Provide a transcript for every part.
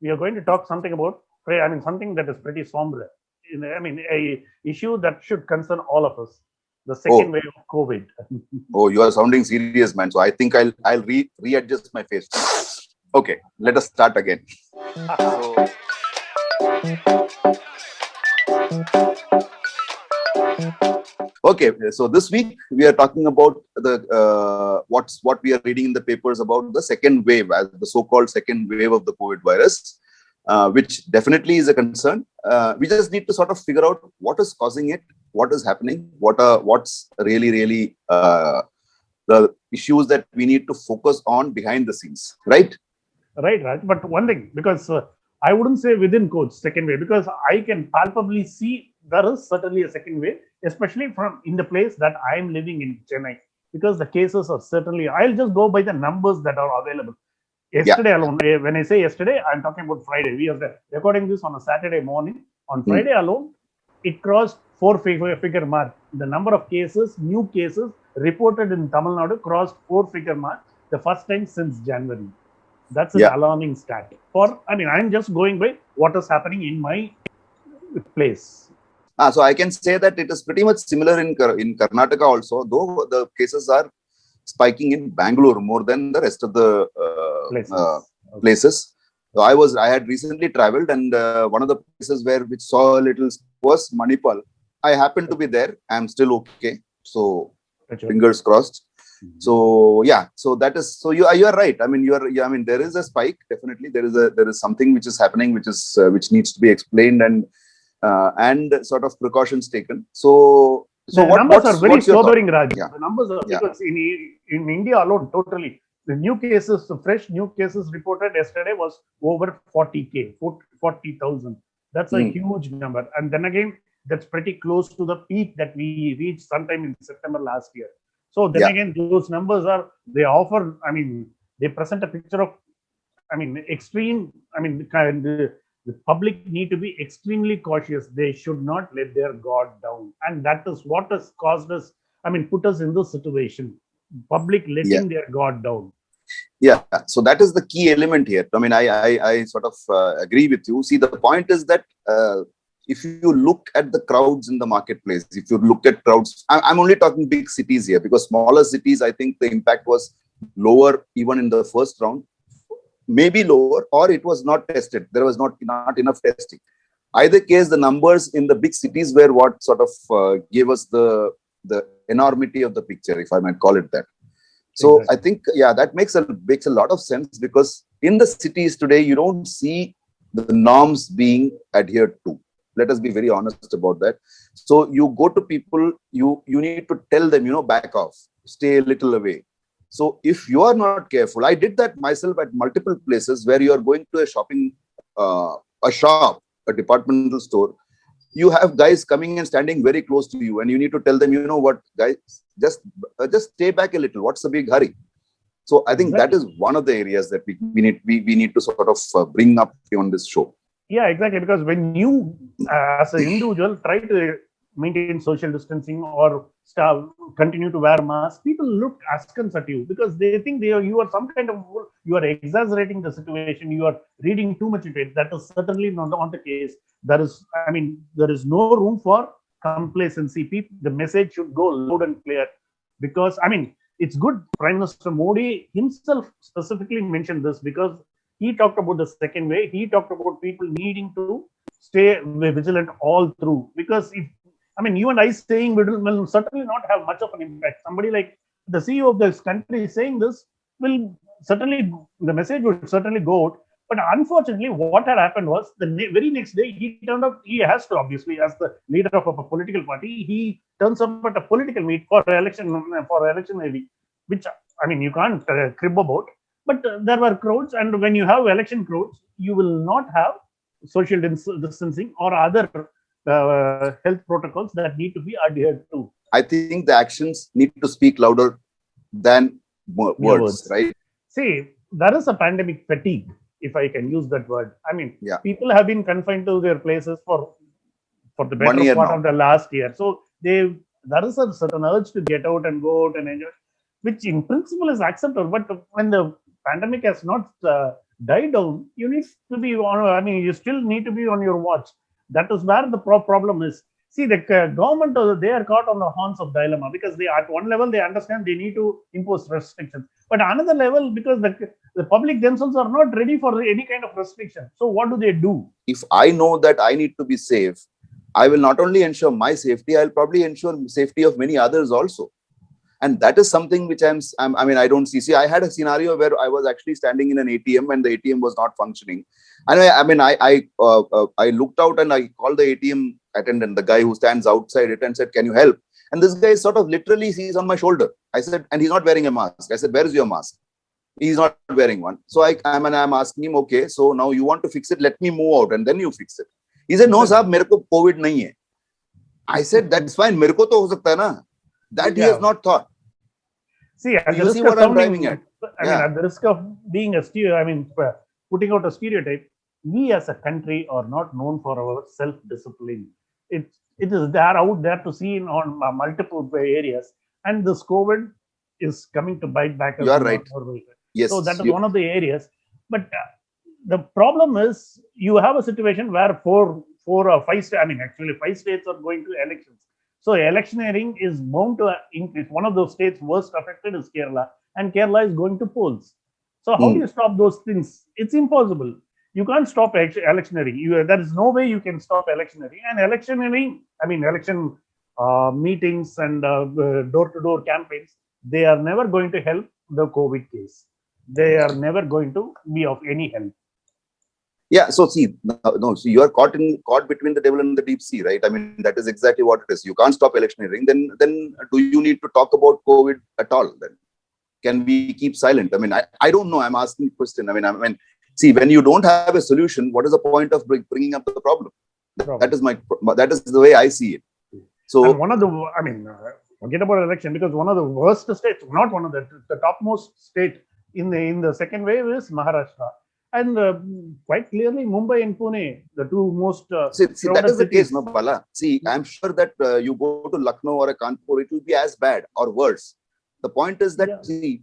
we are going to talk something about, something that is pretty somber. A issue that should concern all of us. The second wave of COVID. Oh, you are sounding serious, man. So I think I'll readjust my face. Okay, let us start again. Okay, so this week we are talking about the what we are reading in the papers about the second wave, as the so-called second wave of the COVID virus, which definitely is a concern. We just need to sort of figure out what is causing it, what is happening, what's really the issues that we need to focus on behind the scenes, right? Right, Raj. But one thing, because I wouldn't say within quotes second wave, because I can palpably see there is certainly a second wave, especially from in the place that I am living in, Chennai, because the cases are certainly. I'll just go by the numbers that are available. Yesterday alone, when I say yesterday, I'm talking about Friday. We are recording this on a Saturday morning. On Friday alone, it crossed four-figure mark. The number of cases, new cases reported in Tamil Nadu crossed four-figure mark, the first time since January. That's an alarming stat. I'm just going by what is happening in my place. So I can say that it is pretty much similar in Karnataka also, though the cases are spiking in Bangalore more than the rest of the places. So I had recently traveled, and one of the places which saw a little was Manipal. I happened to be there. I'm still okay. So fingers crossed. So so that is, so you are right. There is a spike, definitely. There is something which is happening, which needs to be explained and sort of precautions taken. So the numbers are very sobering, Raj. The numbers are, because in India alone, totally, the new cases, the fresh new cases reported yesterday was over 40,000. That's a huge number. And then again, that's pretty close to the peak that we reached sometime in September last year. So then again, those numbers they present a picture of, extreme, the public need to be extremely cautious. They should not let their guard down. And that is what has caused us, put us in this situation. Public letting their guard down. Yeah, so that is the key element here. I sort of agree with you. See, the point is that if you look at the crowds in the marketplace, if you look at crowds, I'm only talking big cities here, because smaller cities, I think the impact was lower even in the first round, maybe lower, or it was not tested. There was not enough testing. Either case, the numbers in the big cities were what sort of gave us the enormity of the picture, if I might call it that. So exactly. I think, that makes a lot of sense, because in the cities today, you don't see the norms being adhered to. Let us be very honest about that. So you go to people, you need to tell them, back off, stay a little away. So if you are not careful, I did that myself at multiple places where you are going to a shop, a departmental store. You have guys coming and standing very close to you, and you need to tell them, what, guys, just stay back a little. What's the big hurry? So I think that is one of the areas that we need to sort of bring up on this show. Yeah, exactly. Because when you, as an individual, try to maintain social distancing or continue to wear masks, people look askance at you, because they think you are some kind of, you are exaggerating the situation, you are reading too much into it. That is certainly not the case. There is no room for complacency. The message should go loud and clear, because it's good. Prime Minister Modi himself specifically mentioned this, because he talked about the second wave. He talked about people needing to stay vigilant all through, because if you and I saying will certainly not have much of an impact. Somebody like the CEO of this country saying this will certainly, the message would certainly go out. But unfortunately, what had happened was the very next day, he turned up, he has to, obviously, as the leader of a political party, he turns up at a political meet for election maybe, which, you can't crib about. But there were crowds, and when you have election crowds, you will not have social distancing or other health protocols that need to be adhered to. I think the actions need to speak louder than words, right? See, there is a pandemic fatigue, if I can use that word. People have been confined to their places for the better part of the last year. So there is a certain urge to get out and go out and enjoy, which in principle is acceptable. But when the pandemic has not die down, you need to be on. I mean, you still need to be on your watch. That is where the problem is. See, the government, they are caught on the horns of dilemma because they, at one level, they understand they need to impose restrictions, but another level, because the public themselves are not ready for any kind of restriction. So what do they do? If I know that I need to be safe, I will not only ensure my safety, I'll probably ensure safety of many others also. And that is something which I mean, I don't see. See, I had a scenario where I was actually standing in an ATM and the ATM was not functioning. And I looked out and I called the ATM attendant, the guy who stands outside it, and said, "Can you help?" And this guy sort of literally, he's on my shoulder. I said, and he's not wearing a mask. I said, "Where is your mask?" He's not wearing one. So I'm asking him, "Okay, so now you want to fix it? Let me move out and then you fix it." He said, "No, sir, मेरे को COVID नहीं है." I said, "That's fine. मेरे को तो हो सकता है ना." That he has not thought. See, at the risk of sounding, at the risk of being putting out a stereotype, we as a country are not known for our self-discipline. It is there out there to see on multiple areas, and this COVID is coming to bite back. You are right. Yes. So that is one of the areas. But the problem is, you have a situation where four or five states, actually 5 states are going to elections. So electioneering is bound to increase. One of those states worst affected is Kerala, and Kerala is going to polls. So how do you stop those things? It's impossible. You can't stop electioneering. There is no way you can stop electioneering. And electioneering, election meetings and door-to-door campaigns, they are never going to help the COVID case. They are never going to be of any help. Yeah, so see, so you are caught between the devil and the deep sea, right? I mean, that is exactly what it is. You can't stop electioneering. Then do you need to talk about COVID at all? Then can we keep silent? I don't know. I'm asking the question. See, when you don't have a solution, what is the point of bringing up the problem? That is the way I see it. So and one of the, forget about election, because one of the worst states, not one of the topmost state in the second wave is Maharashtra. And quite clearly, Mumbai and Pune, the two most. See, that is the case, no, Bala. See, I'm sure that you go to Lucknow or a Kanpur, it will be as bad or worse. The point is that, see,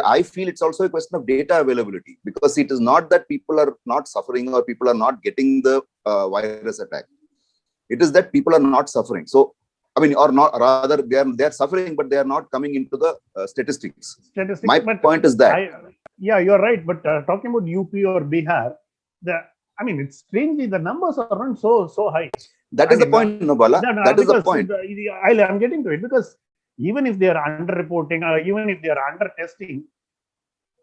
I feel it's also a question of data availability, because it is not that people are not suffering or people are not getting the virus attack. It is that people are not suffering. So, or not, rather, they are suffering, but they are not coming into the statistics. My point is that. Yeah, you're right. But talking about UP or Bihar, it's strangely the numbers are not so high. That is the point, Nobala. That is the point. I'm getting to it, because even if they are under-reporting, or even if they are under-testing,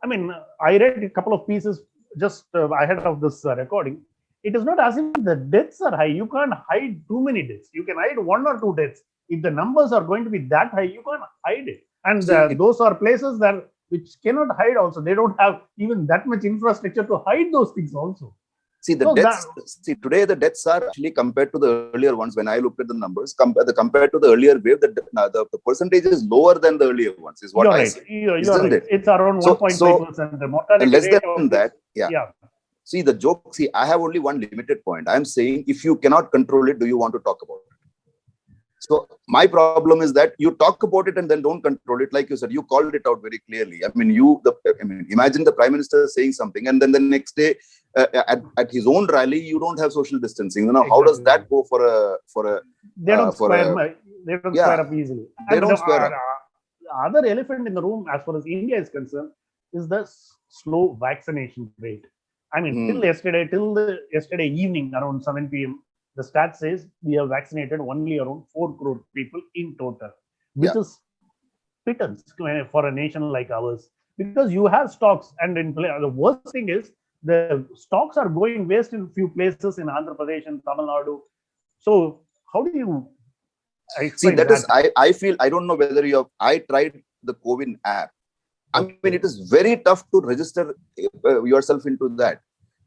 I read a couple of pieces just ahead of this recording. It is not as if the deaths are high. You can't hide too many deaths. You can hide 1 or 2 deaths. If the numbers are going to be that high, you can't hide it. And those are places which cannot hide also. They don't have even that much infrastructure to hide those things also. See, today the deaths are actually, compared to the earlier ones, when I looked at the numbers, compared to the earlier wave, the percentage is lower than the earlier ones, is what I see. You're right. It's around 1.5%. The mortality less than that, yeah. See, the joke, I have only one limited point. I'm saying, if you cannot control it, do you want to talk about it? So my problem is that you talk about it and then don't control it. Like you said, you called it out very clearly. Imagine the Prime Minister saying something, and then the next day at his own rally, you don't have social distancing. How does that go for a? They don't square up easily. They don't square up. The other elephant in the room, as far as India is concerned, is the slow vaccination rate. Till yesterday evening around 7 p.m. the stat says we have vaccinated only around 4 crore people in total, which is pittance for a nation like ours, because you have stocks, and the worst thing is the stocks are going waste in few places in Andhra Pradesh and Tamil Nadu. So how do you explain that? I feel, I don't know whether I tried the CoWIN app. It is very tough to register yourself into that.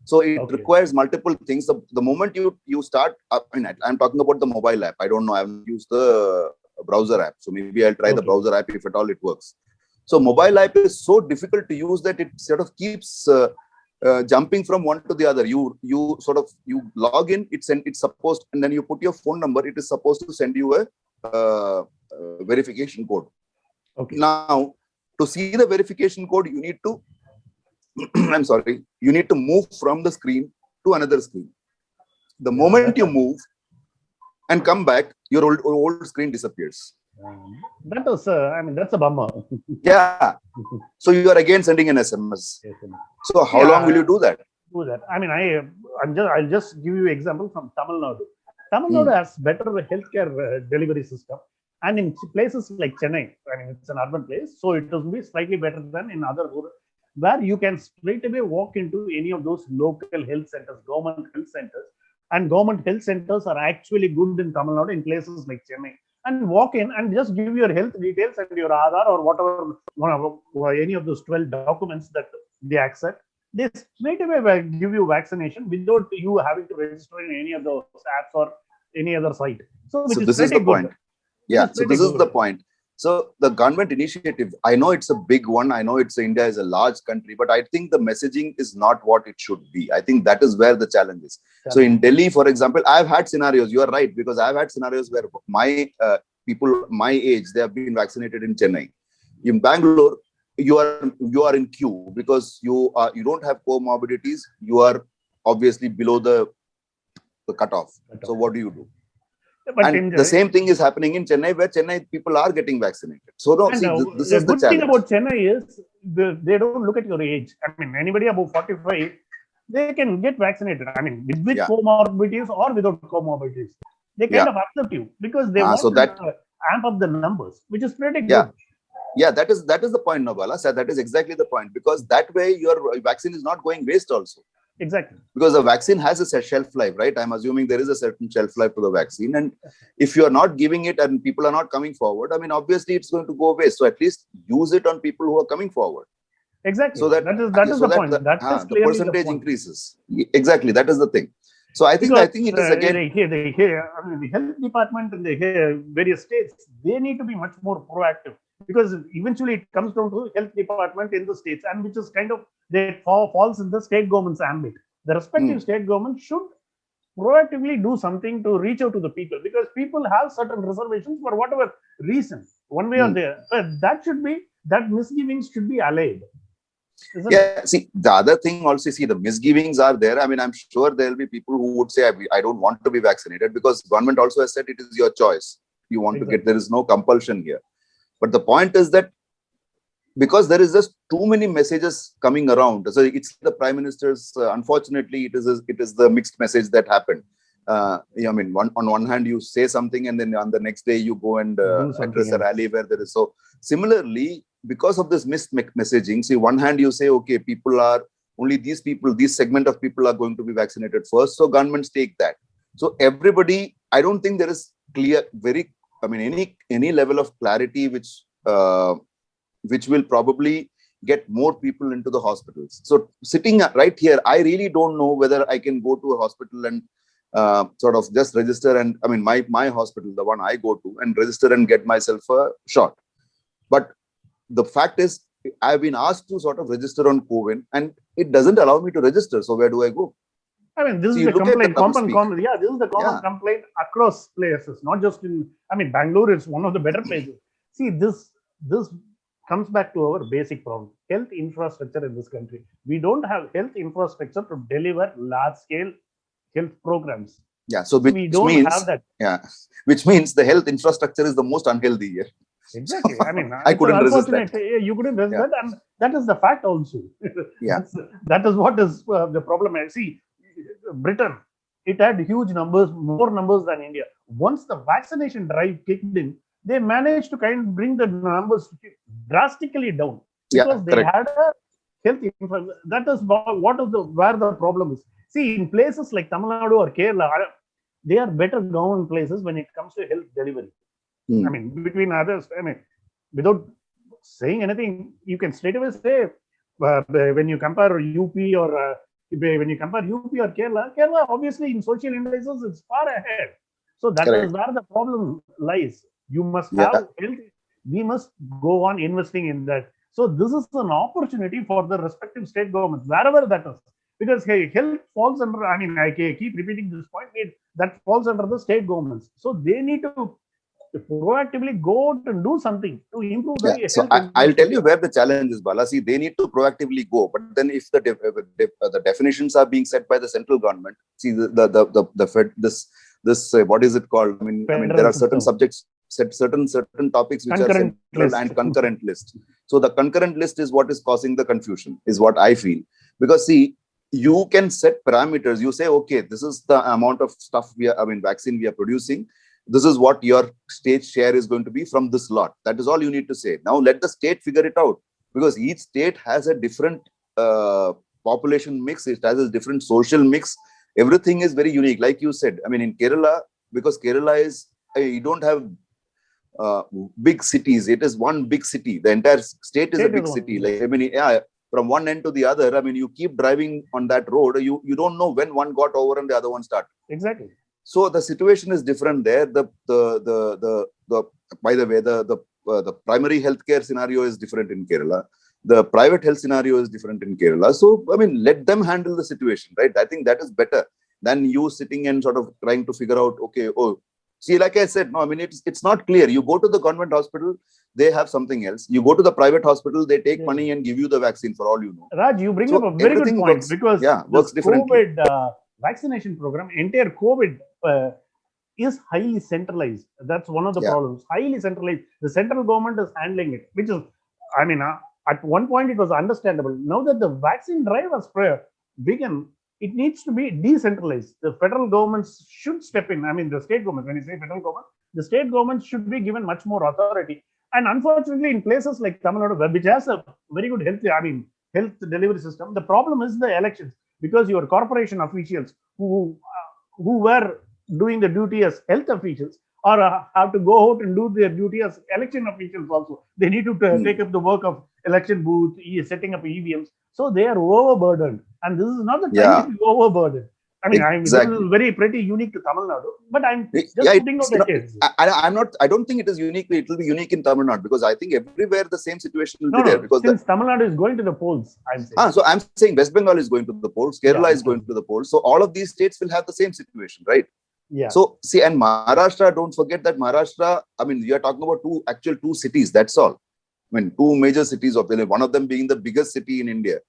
So it requires multiple things. The moment you start, I'm talking about the mobile app. I don't know. I haven't used the browser app. So maybe I'll try the browser app if at all it works. So mobile app is so difficult to use that it sort of keeps jumping from one to the other. You log in, it's supposed, and then you put your phone number. It is supposed to send you a verification code. Now, to see the verification code, you need to I'm sorry, you need to move from the screen to another screen. The moment you move and come back, your old screen disappears. That was, that's a bummer. Yeah. So you are again sending an SMS. Yes, So how long will you do that? Do that. I'll just give you example from Tamil Nadu. Tamil Nadu has better healthcare delivery system, and in places like Chennai, it's an urban place, so it will be slightly better than in other rural, where you can straight away walk into any of those local health centers, government health centers, and government health centers are actually good in Tamil Nadu in places like Chennai. And walk in and just give your health details and your Aadhaar or whatever, any of those 12 documents that they accept. They straight away give you vaccination without you having to register in any of those apps or any other site. So this is the point. Yeah, so this is the point. So the government initiative, I know it's a big one. I know India is a large country, but I think the messaging is not what it should be. I think that is where the challenge is. So in Delhi, for example, I've had scenarios, you are right, because I've had scenarios where my people my age, they have been vaccinated in Chennai. In Bangalore, you are in queue because you don't have comorbidities. You are obviously below the cutoff. So what do you do? But and the same thing is happening in Chennai, where Chennai people are getting vaccinated. So no, see, this is the challenge. The good thing about Chennai is they don't look at your age. Anybody above 45, they can get vaccinated. With comorbidities or without comorbidities, they kind of accept you because they want to amp up the numbers, which is pretty good. Yeah, that is the point, Nobala said. That is exactly the point, because that way your vaccine is not going waste also. Exactly. Because the vaccine has a shelf life, right? I'm assuming there is a certain shelf life to the vaccine. And if you are not giving it and people are not coming forward, obviously it's going to go waste. So at least use it on people who are coming forward. Exactly. So that is the point. The percentage increases. Exactly. That is the thing. So I think it is again. The health department in the various states, they need to be much more proactive, because eventually it comes down to health department in the states, and which is kind of falls in the state government's ambit. The respective state government should proactively do something to reach out to the people, because people have certain reservations for whatever reason, one way or the other. But that misgivings should be allayed. See, the other thing also, the misgivings are there. I'm sure there will be people who would say, I don't want to be vaccinated, because government also has said it is your choice. You want to get, there is no compulsion here. But the point is that because there is just too many messages coming around, so it's the Prime Minister's, unfortunately, it is the mixed message that happened. On one hand, you say something, and then on the next day you go and address a rally where there is. So similarly, because of this mixed messaging, see, one hand you say, okay, this segment of people are going to be vaccinated first. So governments take that. So everybody, I don't think there is any level of clarity which will probably get more people into the hospitals. So sitting right here, I really don't know whether I can go to a hospital and sort of just register, and my hospital, the one I go to, and register and get myself a shot. But the fact is, I've been asked to sort of register on CoWIN, and it doesn't allow me to register. So where do I go? This is the complaint. This is the common complaint across places, not just in. Bangalore is one of the better places. See, this comes back to our basic problem: health infrastructure in this country. We don't have health infrastructure to deliver large-scale health programs. Yeah, so which means that. Yeah, which means the health infrastructure is the most unhealthy here. Exactly. I couldn't resist that. You couldn't resist that, and that is the fact also. Yeah, that is what is the problem. See, Britain, it had huge numbers, more numbers than India. Once the vaccination drive kicked in, they managed to kind of bring the numbers drastically down, because they had a health infrastructure. That is where the problem is. See, in places like Tamil Nadu or Kerala, they are better government places when it comes to health delivery. Between others, without saying anything, you can straight away say, when you compare UP or Kerala, obviously in social indices, it's far ahead. So that is where the problem lies. You must have health. We must go on investing in that. So this is an opportunity for the respective state governments, wherever that is. Because health falls under, I keep repeating this point, that falls under the state governments. So they need to to proactively go out and do something to improve the Yeah. So health. I'll tell you where the challenge is, Bala. See, they need to proactively go, but then if the definitions are being set by the central government, see the Fed, this what is it called? I mean there Federal are certain system. subjects, certain topics which Concurrent are central list. and concurrent list. So the concurrent list is what is causing the confusion, is what I feel. Because see, you can set parameters. You say, okay, this is the amount of stuff vaccine we are producing. This is what your state share is going to be from this lot. That is all you need to say. Now let the state figure it out, because each state has a different population mix. It has a different social mix. Everything is very unique. Like you said, I mean, in Kerala, because Kerala is, you don't have big cities. It is one big city. The entire state is a big city. Like, I mean, yeah, from one end to the other, I mean, you keep driving on that road, you don't know when one got over and the other one started. Exactly. So the situation is different there. The by the way, the primary healthcare scenario is different in Kerala. The private health scenario is different in Kerala. So I mean, let them handle the situation, right? I think that is better than you sitting and sort of trying to figure out, okay, oh, see, like I said, no, I mean, it's not clear. You go to the government hospital, they have something else. You go to the private hospital, they take money and give you the vaccine for all you know. Raj, you bring up a very good point, because works differently. COVID vaccination program, entire COVID is highly centralized. That's one of the problems. Highly centralized. The central government is handling it, which is, I mean, at one point it was understandable. Now that the vaccine drive has begun, it needs to be decentralized. The federal governments should step in. I mean, the state government, when you say federal government, the state government should be given much more authority. And unfortunately, in places like Tamil Nadu, which has a very good health delivery system, the problem is the elections, because your corporation officials who were doing the duty as health officials or have to go out and do their duty as election officials also. They need to take up the work of election booth, setting up EVMs. So they are overburdened. And this is not the time to be overburdened. I mean, exactly. this is pretty unique to Tamil Nadu, but I'm just putting out the case. I don't think it is unique. It will be unique in Tamil Nadu, because I think everywhere the same situation will be there. Because since Tamil Nadu is going to the polls, I'm saying. So I'm saying West Bengal is going to the polls, Kerala is going to the polls. So all of these states will have the same situation, right? Yeah. So see, and Maharashtra, don't forget that Maharashtra, I mean, you are talking about two cities, that's all. I mean, two major cities of India, one of them being the biggest city in India.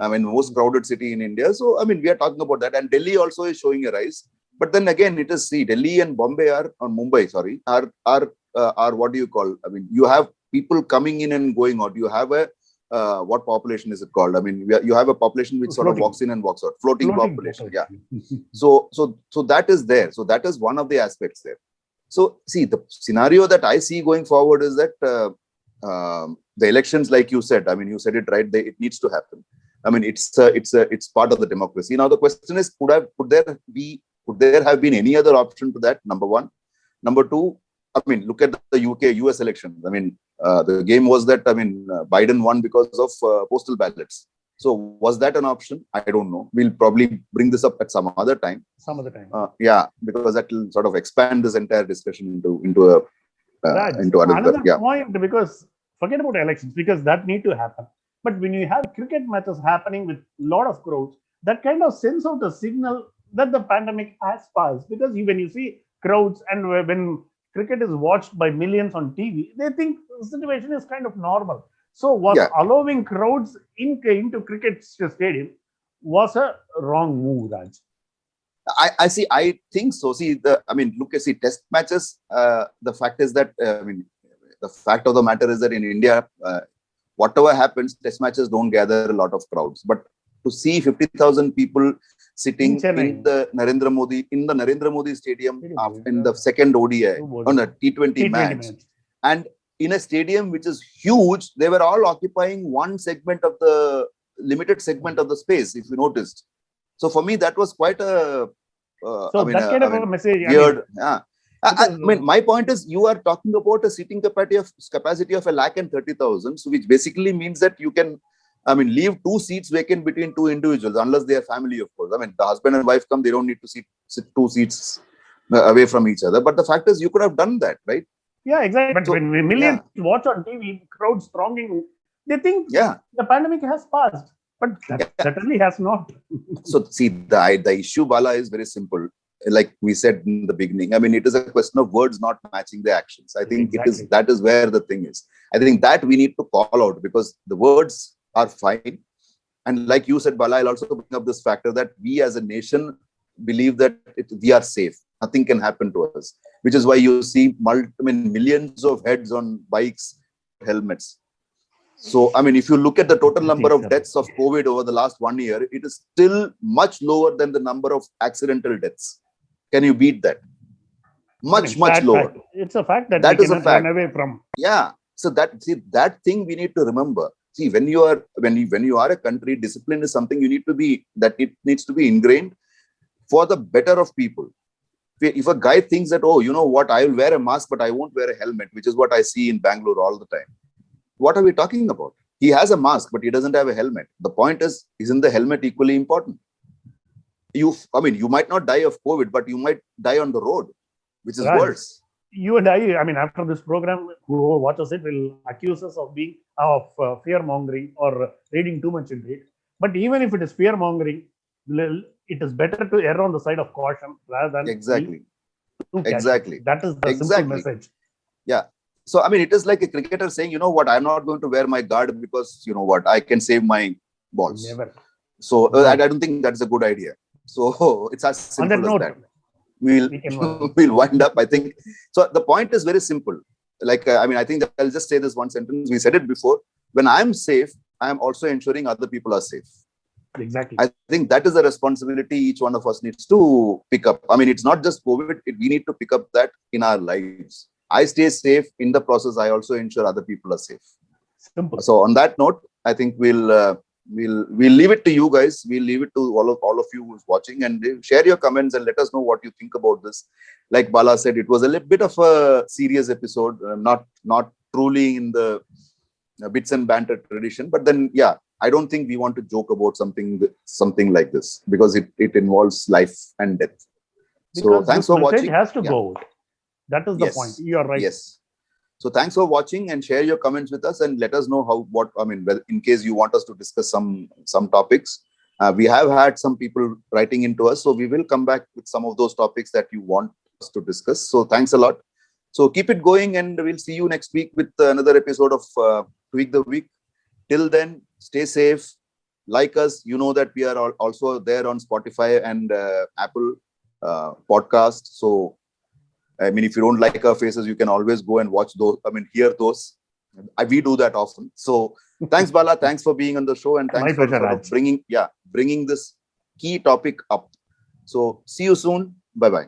I mean, most crowded city in India. So, I mean, we are talking about that. And Delhi also is showing a rise. But then again, it is, see, Delhi and Mumbai, are what do you call? I mean, you have people coming in and going out. You have a, what population is it called? I mean, you have a population which sort of walks in and walks out. Floating population, yeah. So that is there. So that is one of the aspects there. So, see, the scenario that I see going forward is that the elections, like you said, I mean, you said it right, it needs to happen. I mean, it's part of the democracy. Now, the question is, could there have been any other option to that? Number one. Number two, I mean, look at the US elections. I mean, the game was that, I mean, Biden won because of postal ballots. So was that an option? I don't know. We'll probably bring this up at some other time. Because that will sort of expand this entire discussion into another point, because forget about elections, because that need to happen. But when you have cricket matches happening with a lot of crowds, that kind of sends out a signal that the pandemic has passed. Because when you see crowds and when cricket is watched by millions on TV, they think the situation is kind of normal. So allowing crowds into cricket stadium was a wrong move, Raj. I think so. See, test matches. The fact is that, the fact of the matter is that in India, whatever happens, test matches don't gather a lot of crowds. But to see 50,000 people sitting in the Narendra Modi Stadium in the second ODI on a T20 match, and in a stadium which is huge, they were all occupying one limited segment of the space, if you noticed. So for me, that was quite a message. Weird. I mean, my point is, you are talking about a seating capacity of 130,000, so which basically means that you can, leave two seats vacant between two individuals, unless they are family, of course. I mean, the husband and wife come, they don't need to sit two seats away from each other. But the fact is, you could have done that, right? Yeah, exactly. But when millions watch on TV, crowds thronging, they think the pandemic has passed. But that certainly has not. So, see, the issue, Bala, is very simple. like we said in the beginning, I mean, it is a question of words not matching the actions. I think Exactly. that is where the thing is. I think that we need to call out, because the words are fine. And like you said, Bala, I'll also bring up this factor that we as a nation believe that we are safe. Nothing can happen to us, which is why you see millions of heads on bikes, helmets. So, I mean, if you look at the total number of deaths of COVID over the last 1 year, it is still much lower than the number of accidental deaths. Can you beat that? Much lower. Fact. It's a fact that that we is a cannot fact. run away from. Yeah. So that thing we need to remember. See, when you are a country, discipline is something it needs to be ingrained for the better of people. If a guy thinks that, oh, you know what, I will wear a mask, but I won't wear a helmet, which is what I see in Bangalore all the time. What are we talking about? He has a mask, but he doesn't have a helmet. The point is, isn't the helmet equally important? You might not die of COVID, but you might die on the road, which is worse. You and I mean, after this program, who watches it will accuse us of being fear mongering or reading too much into it. But even if it is fear mongering, it is better to err on the side of caution rather than exactly. That is the simple message. Yeah. So, I mean, it is like a cricketer saying, you know what, I'm not going to wear my guard because, you know what, I can save my balls. Never. So, I don't think that's a good idea. So, it's as simple as that. We'll wind up, I think. So, the point is very simple. Like, I think that I'll just say this one sentence. We said it before. When I'm safe, I'm also ensuring other people are safe. Exactly. I think that is a responsibility each one of us needs to pick up. I mean, it's not just COVID. We need to pick up that in our lives. I stay safe. In the process, I also ensure other people are safe. Simple. So on that note, I think we'll leave it to you guys. We'll leave it to all of you who's watching, and share your comments and let us know what you think about this. Like Bala said, it was a little bit of a serious episode, not truly in the bits and banter tradition. But then, yeah, I don't think we want to joke about something like this, because it involves life and death. Because so thanks for watching. It has to go out. That is the point. You are right. Yes. So thanks for watching, and share your comments with us and let us know in case you want us to discuss some topics. We have had some people writing into us, so we will come back with some of those topics that you want us to discuss. So thanks a lot. So keep it going, and we'll see you next week with another episode of Tweak the Week. Till then, stay safe. Like us, you know that we are also there on Spotify and Apple podcast. So, I mean, if you don't like our faces, you can always go and watch those. Hear those. We do that often. So, thanks, Bala. Thanks for being on the show, and thanks for bringing this key topic up. So, see you soon. Bye bye.